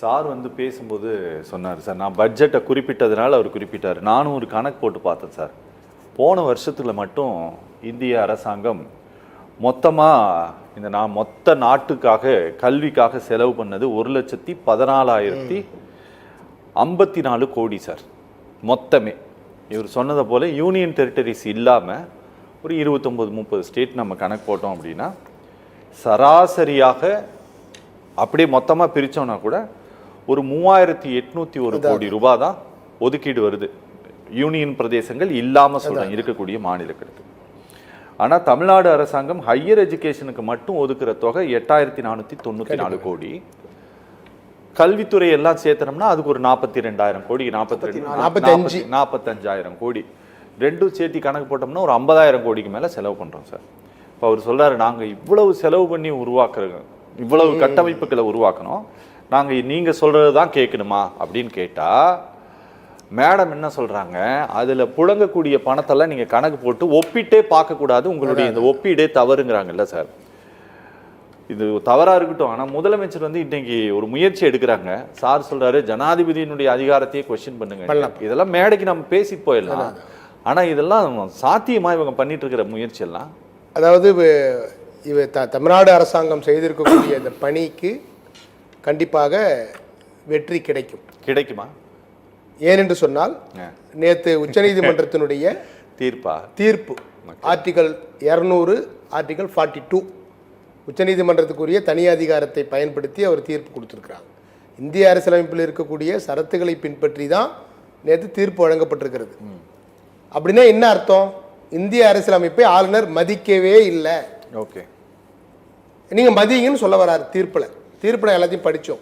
Sir வந்து பேசும்போது சொன்னார் சார், நான் பட்ஜெட்டை குறிப்பிட்டதுனால அவர் குறிப்பிட்டார். நானும் ஒரு கணக்கு போட்டு பார்த்தேன் சார். போன வருஷத்தில் மட்டும் இந்திய அரசாங்கம் மொத்தமாக மொத்த நாட்டுக்காக கல்விக்காக செலவு பண்ணது 1,14,054 கோடி சார் மொத்தமே. இவர் சொன்னதை போல் யூனியன் டெரிட்டரிஸ் இல்லாமல் ஒரு 29-30 ஸ்டேட் நம்ம கணக்கு போட்டோம் அப்படின்னா சராசரியாக அப்படியே மொத்தமாக பிரித்தோம்னா கூட ஒரு 3,801 கோடி ரூபாய் தான் ஒதுக்கீடு வருது யூனியன் பிரதேசங்கள் இல்லாமல் சொல்கிறேன் இருக்கக்கூடிய மாநிலங்களுக்கு. ஆனால் தமிழ்நாடு அரசாங்கம் ஹையர் எஜுகேஷனுக்கு மட்டும் ஒதுக்குற தொகை 8,494 கோடி. கல்வித்துறை எல்லாம் சேர்த்தனோம்னா அதுக்கு ஒரு 42,000 கோடி, 45,000 கோடி ரெண்டும் சேர்த்தி கணக்கு போட்டோம்னா ஒரு 50,000 கோடிக்கு மேலே செலவு பண்ணுறோம் சார். இப்போ அவர் சொல்கிறாரு, நாங்கள் இவ்வளவு செலவு பண்ணி இவ்வளவு கட்டமைப்புகளை உருவாக்கணும், நாங்கள் நீங்கள் சொல்கிறது தான் கேட்கணுமா அப்படின்னு கேட்டால் மேடம் என்ன சொல்கிறாங்க, அதில் புழங்கக்கூடிய பணத்தெல்லாம் நீங்கள் கணக்கு போட்டு ஒப்பிட்டே பார்க்கக்கூடாது, உங்களுடைய இந்த ஒப்பீடே தவறுங்கிறாங்கல்ல சார். இது தவறாக இருக்கட்டும், ஆனால் முதலமைச்சர் வந்து இன்னைக்கு ஒரு முயற்சி எடுக்கிறாங்க. சார் சொல்கிறாரு ஜனாதிபதியினுடைய அதிகாரத்தையே கொஸ்டின் பண்ணுங்க. இதெல்லாம் மேடைக்கு நம்ம பேசிட்டு போயிடலாம், ஆனால் இதெல்லாம் சாத்தியமாக இவங்க பண்ணிட்டு இருக்கிற முயற்சியெல்லாம், அதாவது தமிழ்நாடு அரசாங்கம் செய்திருக்கக்கூடிய இந்த பணிக்கு கண்டிப்பாக வெற்றி கிடைக்குமா? ஏனென்று சொன்னால் நேற்று உச்சநீதிமன்றத்தினுடைய தீர்ப்பு ஆர்டிகல் 200 ஆர்டிகல் 42 உச்சநீதிமன்றத்துக்குரிய தனி அதிகாரத்தை பயன்படுத்தி அவர் தீர்ப்பு கொடுத்துருக்கிறாங்க. இந்திய அரசியலமைப்பில் இருக்கக்கூடிய சரத்துக்களை பின்பற்றி தான் நேற்று தீர்ப்பு வழங்கப்பட்டிருக்கிறது. அப்படின்னா என்ன அர்த்தம்? இந்திய அரசியலமைப்பை ஆளுநர் மதிக்கவே இல்லை. ஓகே, நீங்க மதிங்கன்னு சொல்ல வராரு. தீர்ப்புல எல்லாத்தையும் படிச்சோம்.